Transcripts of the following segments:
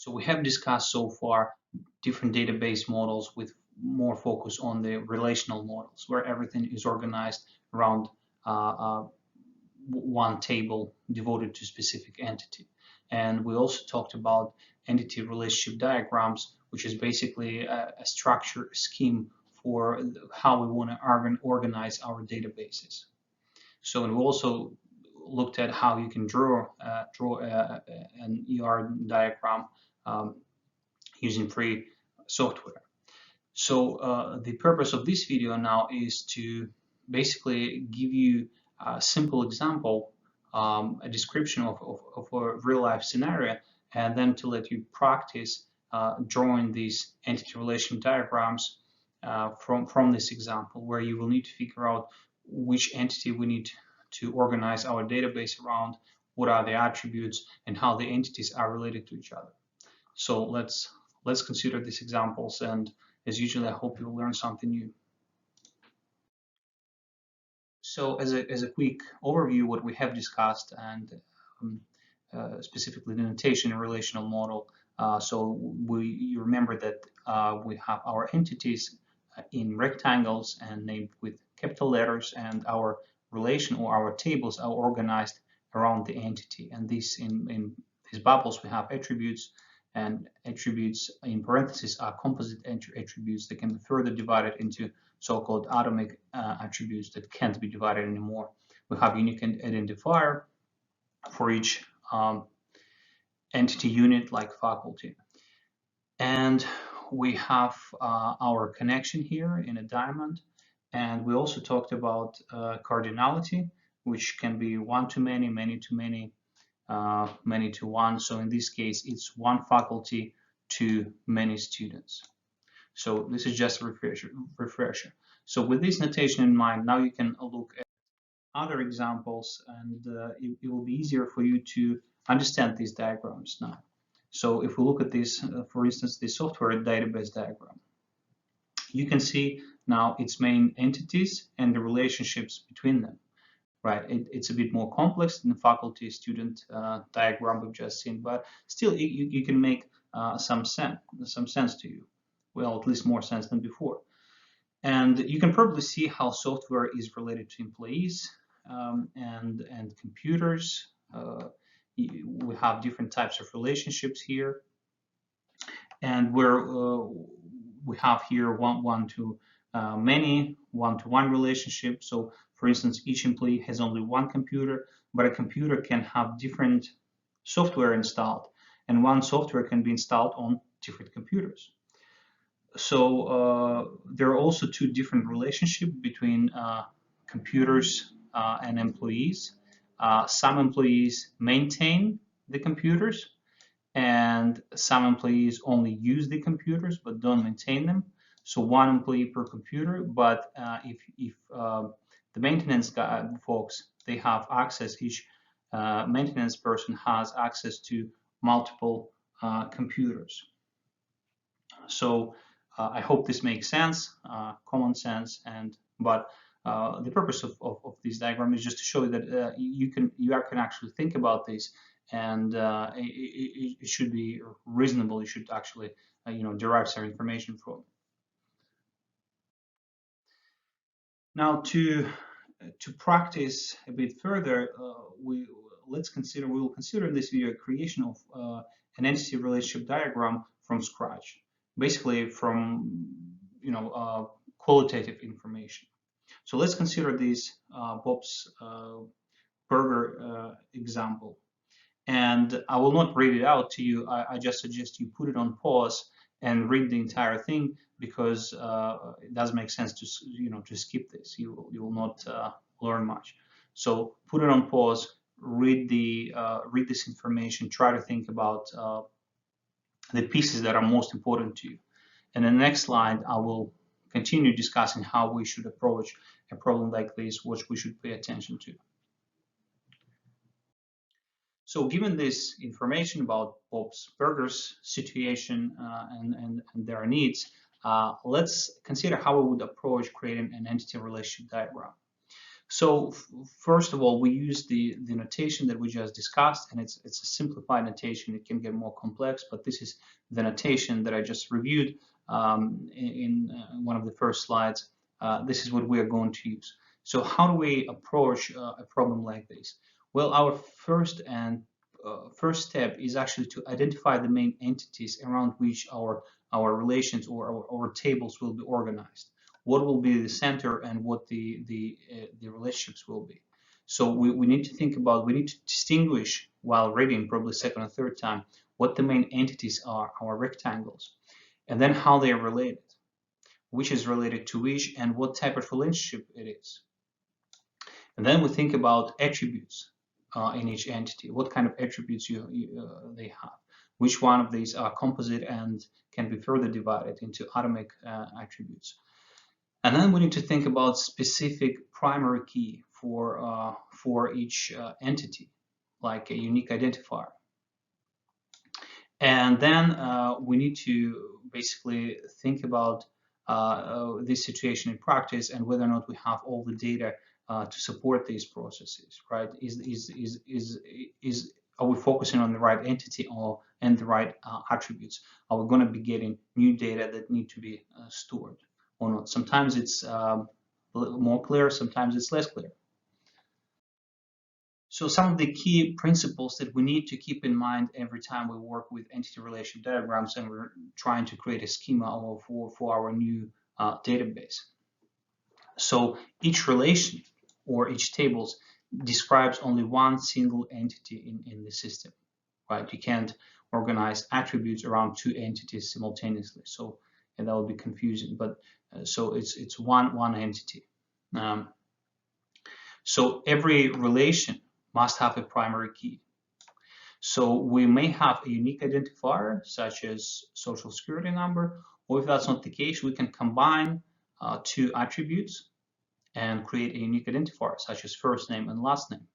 So we have discussed so far different database models with more focus on the relational models, where everything is organized around one table devoted to specific entity. And we also talked about entity relationship diagrams, which is basically a structure, a scheme for how we want to organize our databases. So, and we also looked at how you can draw an ER diagram using free software. So the purpose of this video now is to basically give you a simple example, a description of a real-life scenario, and then to let you practice drawing these entity relation diagrams from this example, where you will need to figure out which entity we need to organize our database around, what are the attributes, and how the entities are related to each other. So let's consider these examples, and as usual, I hope you'll learn something new. So as a quick overview, what we have discussed, and specifically the notation and relational model. So you remember that we have our entities in rectangles and named with capital letters, and our relation or our tables are organized around the entity. And this in these bubbles we have attributes, and attributes in parentheses are composite attributes that can be further divided into so-called atomic attributes that can't be divided anymore. We have unique identifier for each entity unit, like faculty. And we have our connection here in a diamond. And we also talked about cardinality, which can be one to many, many to many, many to one. So in this case, it's one faculty to many students. So this is just a refresher. So with this notation in mind, now you can look at other examples, and it will be easier for you to understand these diagrams now. So if we look at this, for instance, the software database diagram, you can see now its main entities and the relationships between them. Right, it's a bit more complex than the faculty-student diagram we've just seen, but still you can make some sense to you. Well, at least more sense than before. And you can probably see how software is related to employees and computers. We have different types of relationships here, and we have here one to many, one-to-one relationship. So for instance, each employee has only one computer, but a computer can have different software installed, and one software can be installed on different computers. So there are also two different relationships between computers and employees. Some employees maintain the computers, and some employees only use the computers but don't maintain them. So one employee per computer, but if the maintenance folks, they have access, each maintenance person has access to multiple computers. So I hope this makes sense, common sense, but the purpose of this diagram is just to show you that you can actually think about this, and it should be reasonable. You should actually derive some information from. Now to practice a bit further, we will consider in this video creation of an entity relationship diagram from scratch, basically from qualitative information. So let's consider this Bob's Burger example, and I will not read it out to you. I just suggest you put it on pause and read the entire thing, because it doesn't make sense to skip this. You will not learn much. So put it on pause, read this information, try to think about the pieces that are most important to you. And in the next slide, I will continue discussing how we should approach a problem like this, what we should pay attention to. So given this information about Bob's Burgers situation and their needs, let's consider how we would approach creating an entity relationship diagram. So first of all, we use the notation that we just discussed, and it's a simplified notation. It can get more complex, but this is the notation that I just reviewed in one of the first slides. This is what we are going to use. So how do we approach a problem like this? Well, our first step is actually to identify the main entities around which our relations or our tables will be organized. What will be the center and what the relationships will be. So we need to think about, we need to distinguish while reading probably second or third time what the main entities are, our rectangles, and then how they are related, which is related to which, and what type of relationship it is. And then we think about attributes in each entity. What kind of attributes they have? Which one of these are composite and can be further divided into atomic attributes? And then we need to think about specific primary key for each entity, like a unique identifier. And then we need to basically think about this situation in practice and whether or not we have all the data to support these processes, right? Are we focusing on the right entity and the right attributes? Are we going to be getting new data that need to be stored or not? Sometimes it's more clear, sometimes it's less clear. So some of the key principles that we need to keep in mind every time we work with entity relation diagrams and we're trying to create a schema for our new database. So each relation or each table describes only one single entity in the system, right? You can't organize attributes around two entities simultaneously, so and that would be confusing. But so it's one entity. So every relation must have a primary key. So we may have a unique identifier such as social security number, or if that's not the case, we can combine two attributes and create a unique identifier such as first name and last name.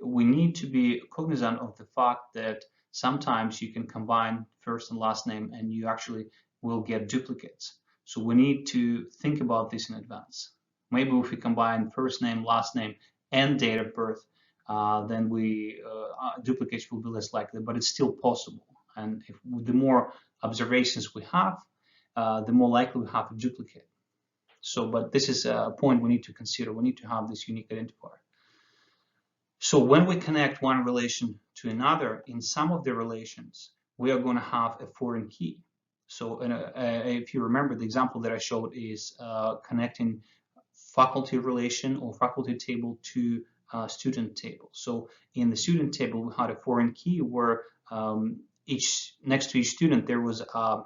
We need to be cognizant of the fact that sometimes you can combine first and last name and you actually will get duplicates. So we need to think about this in advance. Maybe if we combine first name, last name, and date of birth, then duplicates will be less likely, but it's still possible. And the more observations we have, the more likely we have a duplicate. So, but this is a point we need to consider. We need to have this unique identifier. So when we connect one relation to another, in some of the relations, we are going to have a foreign key. So if you remember, the example that I showed is connecting faculty relation or faculty table to student table. So in the student table, we had a foreign key where next to each student, there was a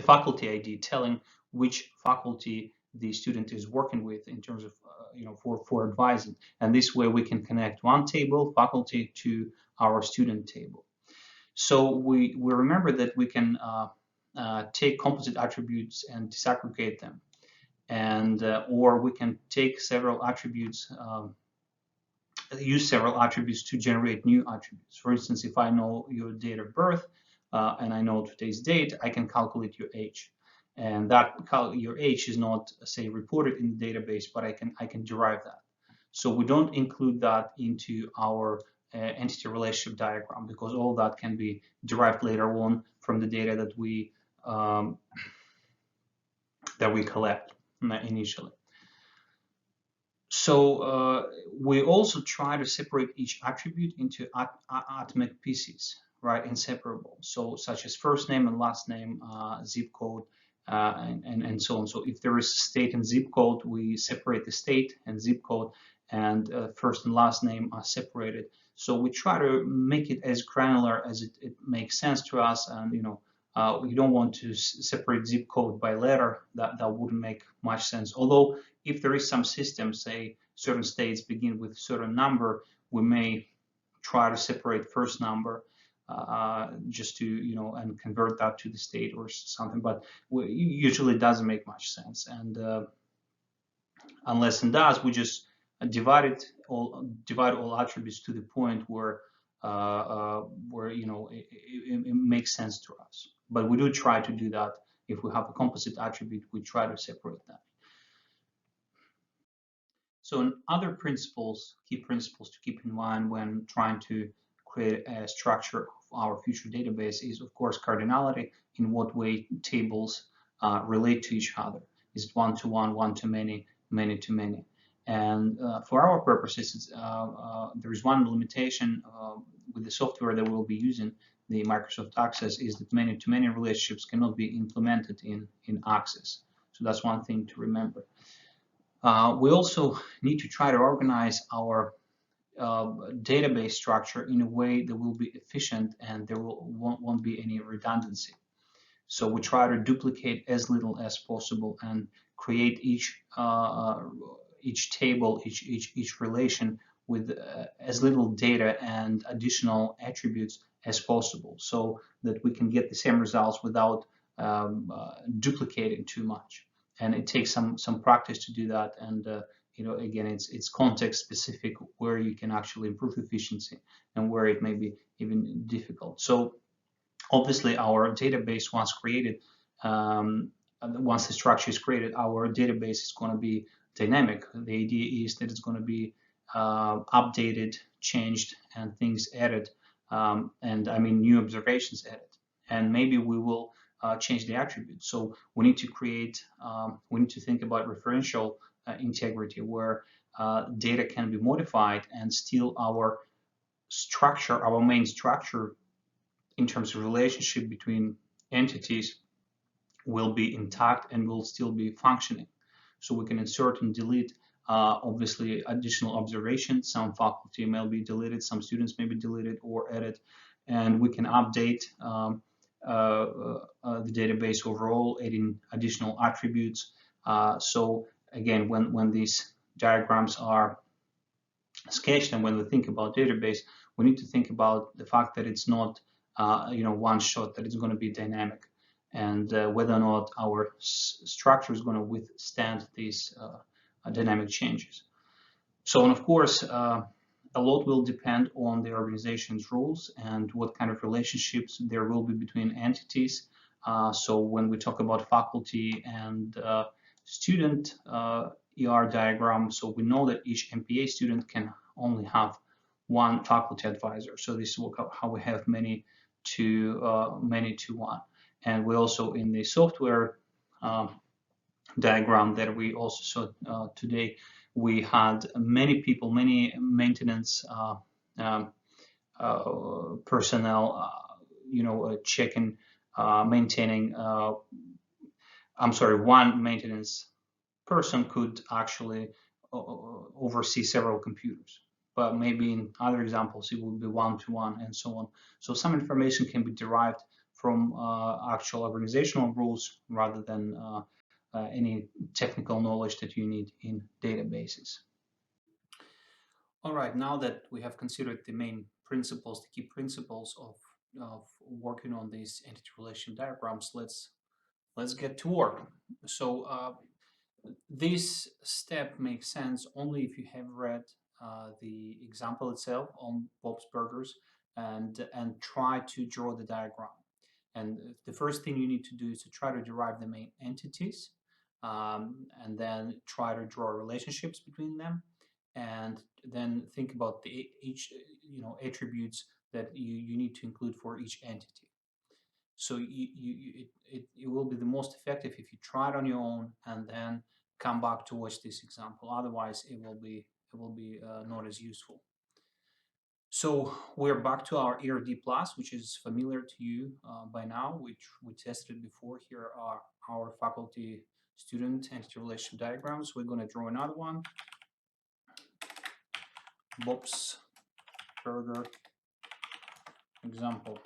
faculty ID telling which faculty the student is working with in terms of for advising, and this way we can connect one table faculty to our student table. So we remember that we can take composite attributes and disaggregate them, and or we can take several attributes, use several attributes to generate new attributes. For instance, if I know your date of birth and I know today's date, I can calculate your age. And that your age is not, say, reported in the database, but I can derive that. So we don't include that into our entity relationship diagram because all that can be derived later on from the data that we collect initially. So we also try to separate each attribute into atomic pieces, right, inseparable. So such as first name and last name, zip code, and so on. So if there is state and zip code, we separate the state and zip code, and first and last name are separated. So we try to make it as granular as it makes sense to us, and you don't want to separate zip code by letter. That wouldn't make much sense. Although if there is some system, say certain states begin with certain number, we may try to separate first number just to and convert that to the state or something, but usually it doesn't make much sense. And unless it does, we just divide all attributes to the point where it makes sense to us. But we do try to do that. If we have a composite attribute, we try to separate that. So other principles, key principles to keep in mind when trying to create a structure of our future database is, of course, cardinality. In what way tables relate to each other. Is it one-to-one, one-to-many, many-to-many? And for our purposes, there is one limitation with the software that we'll be using, the Microsoft Access, is that many-to-many relationships cannot be implemented in Access. So that's one thing to remember. We also need to try to organize our database structure in a way that will be efficient and there won't be any redundancy. So we try to duplicate as little as possible and create each table, each relation with as little data and additional attributes as possible, so that we can get the same results without duplicating too much. And it takes some practice to do that. And again, it's context specific where you can actually improve efficiency and where it may be even difficult. So obviously, our database, once created, once the structure is created, our database is going to be dynamic. The idea is that it's going to be updated, changed, and things added, and I mean new observations added. And maybe we will change the attributes. So we need to create, we need to think about referential integrity, where data can be modified and still our structure, our main structure, in terms of relationship between entities, will be intact and will still be functioning. So we can insert and delete, obviously, additional observations. Some faculty may be deleted, some students may be deleted or added, and we can update the database overall, adding additional attributes. So again, when these diagrams are sketched and when we think about database, we need to think about the fact that it's not one shot, that it's going to be dynamic, and whether or not our structure is going to withstand these dynamic changes. So, and of course, a lot will depend on the organization's rules and what kind of relationships there will be between entities. So when we talk about faculty and student ER diagram, so we know that each MPA student can only have one faculty advisor. So this is how we have many to one. And we also, in the software diagram that we also saw today, we had many people, many maintenance personnel, checking, maintaining. I'm sorry, one maintenance person could actually oversee several computers. But maybe in other examples, it would be one-to-one and so on. So some information can be derived from actual organizational rules rather than any technical knowledge that you need in databases. All right, now that we have considered the main principles, the key principles of working on these entity relation diagrams, let's get to work. So this step makes sense only if you have read the example itself on Bob's Burgers and try to draw the diagram. And the first thing you need to do is to try to derive the main entities, and then try to draw relationships between them, and then think about each attributes that you need to include for each entity. So it will be the most effective if you try it on your own and then come back to watch this example. Otherwise, it will be not as useful. So we're back to our ERD plus, which is familiar to you by now, which we tested before. Here are our faculty student entity relation diagrams. We're going to draw another one. Bob's Burger example.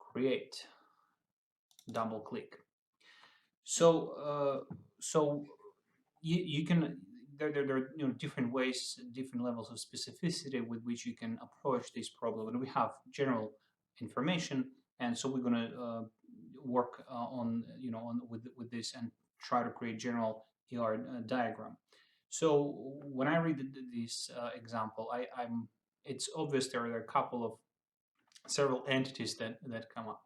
Create. Double click. So you can there are different ways, different levels of specificity with which you can approach this problem. And we have general information, and so we're going to work on with this and try to create general ER diagram. So when I read this example, it's obvious there are a couple of several entities that come up.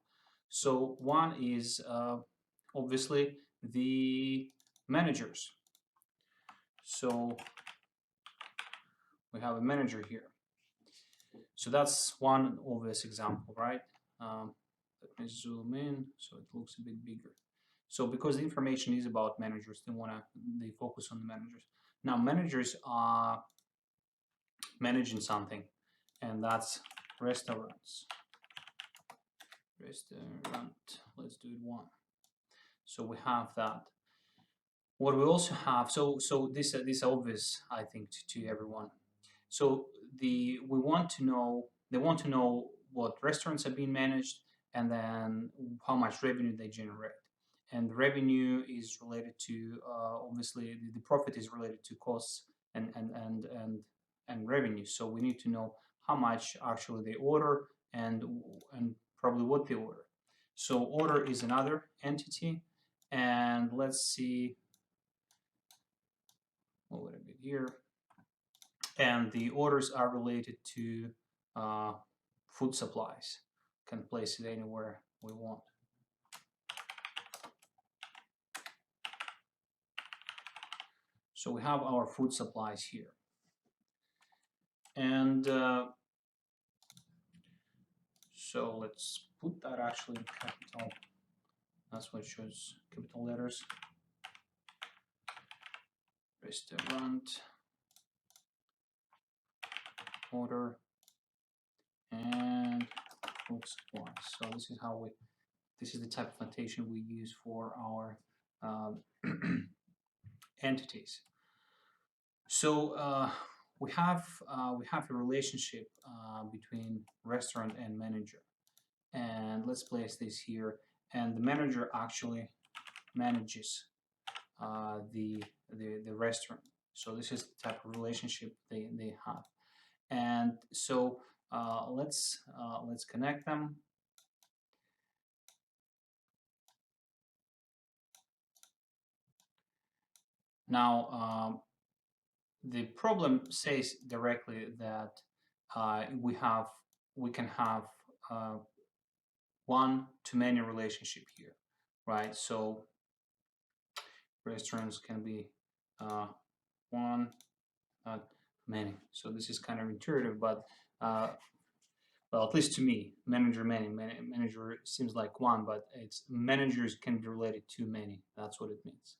So one is obviously the managers. So we have a manager here. So that's one obvious example, right? Let me zoom in so it looks a bit bigger. So because the information is about managers, they focus on the managers. Now managers are managing something, and that's restaurants. Restaurant. Let's do it one. So we have that. What we also have, so this is obvious, I think, to everyone. So we want to know, they want to know what restaurants are being managed, and then how much revenue they generate. And the revenue is related to obviously the profit is related to costs and revenue. So we need to know how much actually they order and probably what they order. So order is another entity, and let's see. Move it a bit here. And the orders are related to food supplies. Can place it anywhere we want. So we have our food supplies here. And so let's put that actually in capital. That's what shows capital letters. Restaurant, order, and food supplies. So this is how this is the type of notation we use for our entities. So we have a relationship between restaurant and manager, and let's place this here. And the manager actually manages the restaurant. So this is the type of relationship they have. And so let's connect them. Now the problem says directly that we can have one-to-many relationship here, right? So restaurants can be one, not many. So this is kind of intuitive, but well, at least to me, manager many, manager seems like one, but it's managers can be related to many. That's what it means.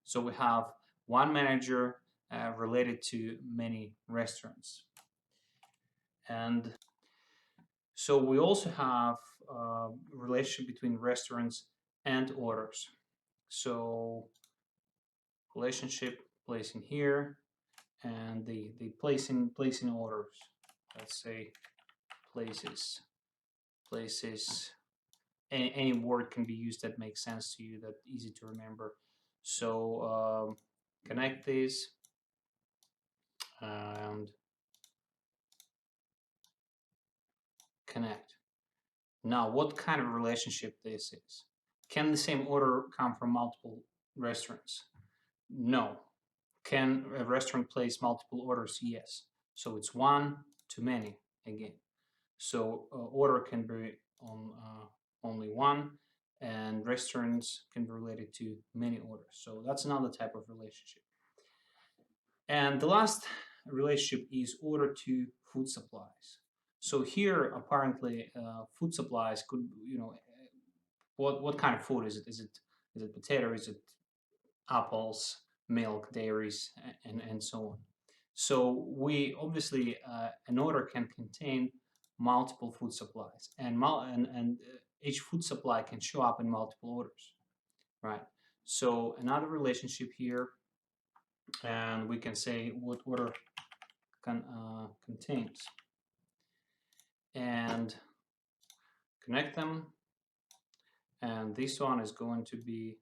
So we have one manager related to many restaurants. And so we also have a relationship between restaurants and orders. So relationship placing here, and the placing orders. Let's say places. Any word can be used that makes sense to you, that easy to remember. So connect these and connect. Now, what kind of relationship this is? Can the same order come from multiple restaurants? No. Can a restaurant place multiple orders? Yes. So it's one to many again. So order can be on only one, and restaurants can be related to many orders. So that's another type of relationship. And the last relationship is order to food supplies. So here, apparently, food supplies could, what kind of food is it? Is it potato? Is it apples, milk, dairies, and so on? So we obviously an order can contain multiple food supplies, and each food supply can show up in multiple orders, right? So another relationship here, and we can say what order contains, and connect them. And this one is going to be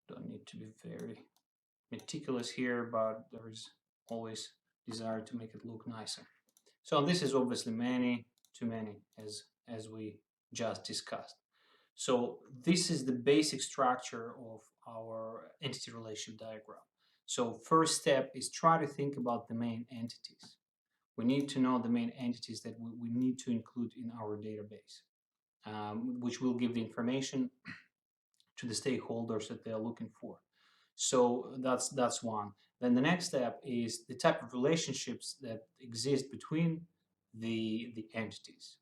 don't need to be very meticulous here, but there is always desire to make it look nicer. So this is obviously many to many, as we just discussed. So this is the basic structure of our entity relation diagram. So first step is try to think about the main entities. We need to know the main entities that we need to include in our database, which will give the information to the stakeholders that they're looking for. So that's one. Then the next step is the type of relationships that exist between the entities.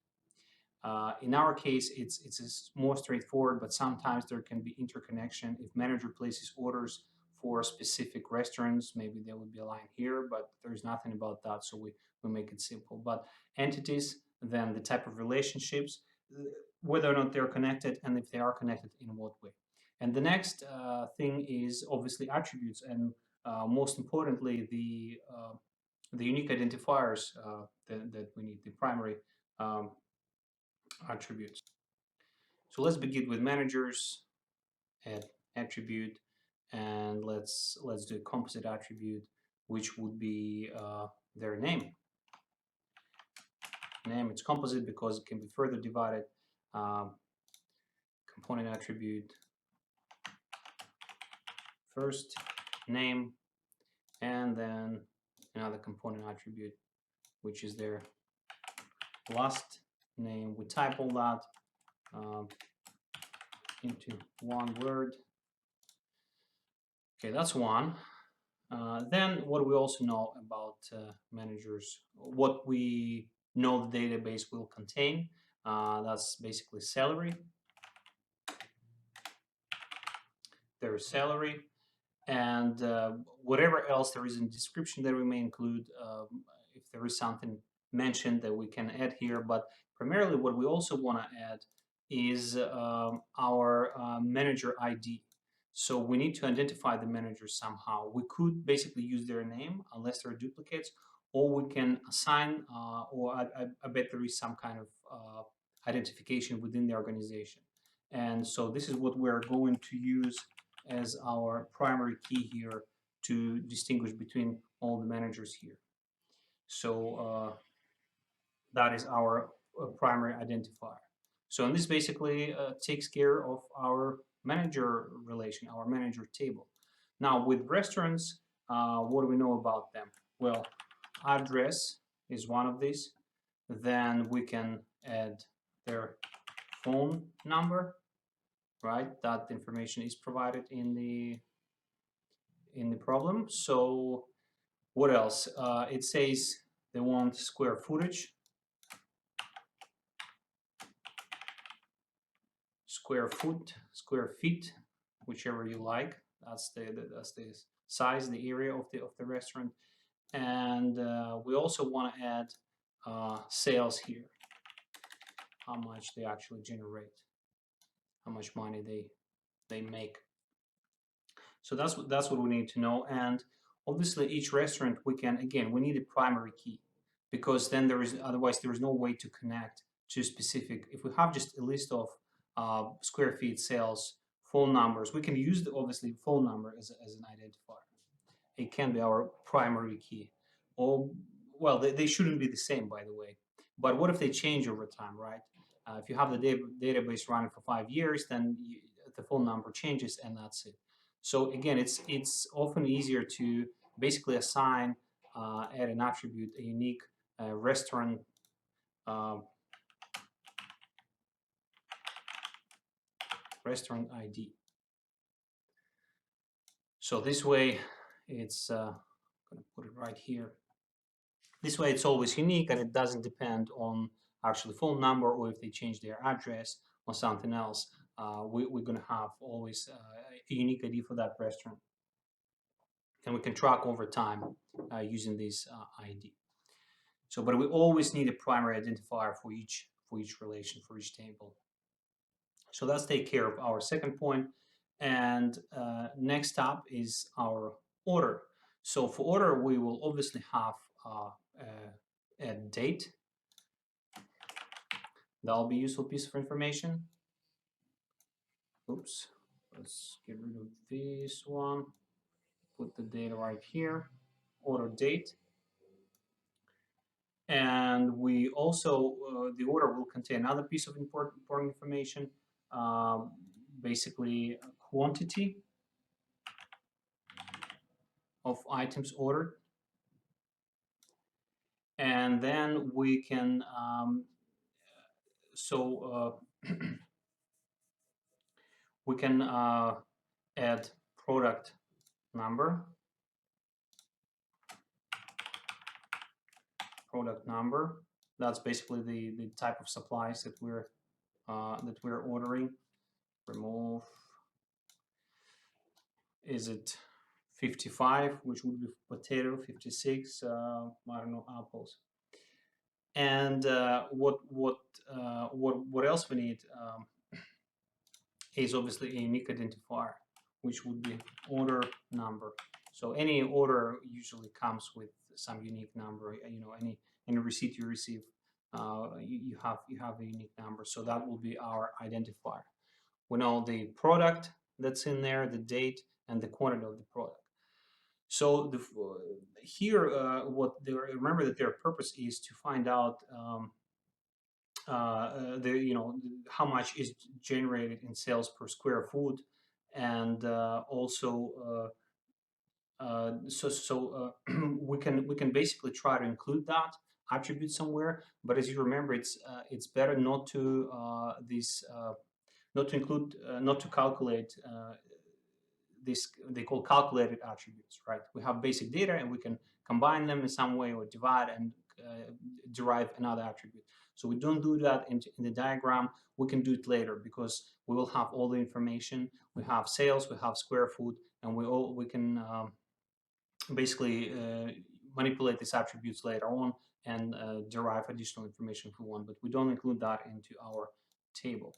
In our case, it's more straightforward, but sometimes there can be interconnection. If manager places orders for specific restaurants, maybe there would be a line here, but there's nothing about that, so we make it simple. But entities, then the type of relationships, whether or not they're connected, and if they are connected, in what way. And the next thing is obviously attributes, and most importantly, the unique identifiers that we need, the primary um, attributes. So let's begin with managers, add attribute, and let's do a composite attribute, which would be their name. Name, it's composite because it can be further divided. Component attribute, first name, and then another component attribute, which is their last name. We type all that into one word. Okay, that's one. Then what we also know about managers, what we know the database will contain, that's basically salary, their salary, and whatever else there is in the description that we may include, if there is something mentioned that we can add here. But primarily what we also want to add is our manager ID. So we need to identify the manager somehow. We could basically use their name unless there are duplicates, or we can assign, or I bet there is some kind of identification within the organization. And so this is what we're going to use as our primary key here to distinguish between all the managers here. So that is our primary identifier. So and this basically takes care of our manager relation, our manager table. Now with restaurants, what do we know about them? Well, address is one of these. Then we can add their phone number, right? That information is provided in the problem. So what else? It says they want square footage, square feet, whichever you like. That's the size, the area of the restaurant, and we also want to add sales here, how much they actually generate, how much money they make. So that's what we need to know. And obviously each restaurant we need a primary key, because then otherwise there is no way to connect to specific. If we have just a list of square feet, sales, phone numbers, we can use obviously phone number as an identifier. It can be our primary key. Or well, they shouldn't be the same, by the way. But what if they change over time, right? If you have the database running for 5 years, then the phone number changes, and that's it. So again, it's often easier to basically assign, add an attribute, a unique restaurant restaurant ID. So this way, it's going to put it right here. This way, it's always unique, and it doesn't depend on actually phone number, or if they change their address or something else. We're going to have always a unique ID for that restaurant, and we can track over time using this ID. So, but we always need a primary identifier for each relation, for each table. So that's take care of our second point. And next up is our order. So for order, we will obviously have a date. That'll be a useful piece of information. Oops, let's get rid of this one. Put the data right here, order date. And we also, the order will contain another piece of important information, basically quantity of items ordered. And then we can, we can add product number, That's basically the type of supplies that we're ordering. Remove, is it 55, which would be potato, 56, I don't know, apples. And what else we need is obviously a unique identifier, which would be order number. So any order usually comes with some unique number. Any receipt you receive, you have a unique number. So that will be our identifier. We know the product that's in there, the date, and the quantity of the product. So here, remember that their purpose is to find out how much is generated in sales per square foot, and also we can basically try to include that attribute somewhere. But as you remember, it's better not to not to calculate this, they call calculated attributes, right? We have basic data and we can combine them in some way or divide and derive another attribute. So we don't do that in the diagram. We can do it later because we will have all the information. We have sales, we have square foot, and we can basically manipulate these attributes later on and derive additional information if we want, but we don't include that into our table.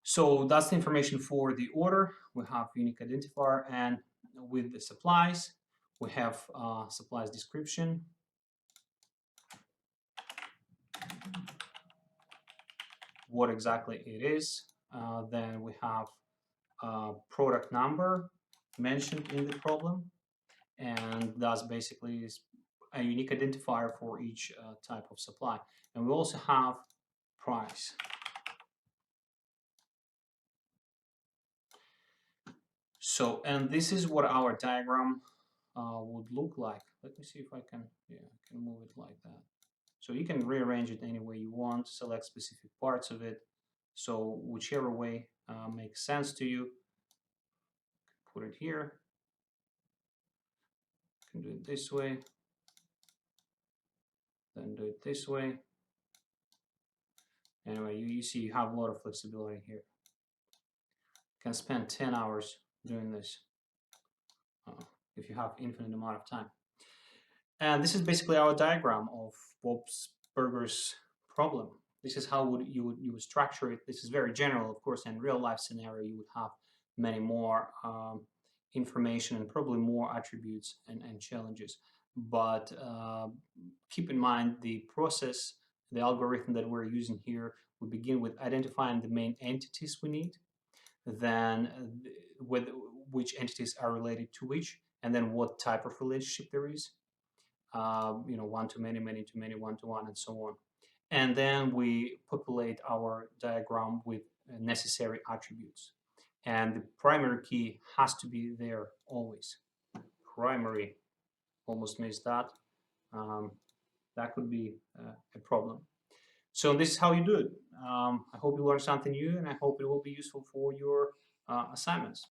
So that's the information for the order. We have unique identifier, and with the supplies, we have supplies description. What exactly it is. Then we have product number mentioned in the problem, and that's basically a unique identifier for each type of supply. And we also have price. So, and this is what our diagram would look like. Let me see if I can move it like that. So you can rearrange it any way you want, select specific parts of it. So whichever way makes sense to you, put it here. You can do it this way, then do it this way. Anyway, you see you have a lot of flexibility here. You can spend 10 hours doing this if you have infinite amount of time. And this is basically our diagram of Bob's Burgers problem. This is how you would structure it. This is very general, of course. In real life scenario, you would have many more information and probably more attributes and challenges. But keep in mind the process, the algorithm that we're using here. We begin with identifying the main entities we need, then with which entities are related to which, and then what type of relationship there is. One to many, many to many, one to one, and so on. And then we populate our diagram with necessary attributes. And the primary key has to be there always. Primary, almost missed that. That could be a problem. So this is how you do it. I hope you learned something new, and I hope it will be useful for your assignments.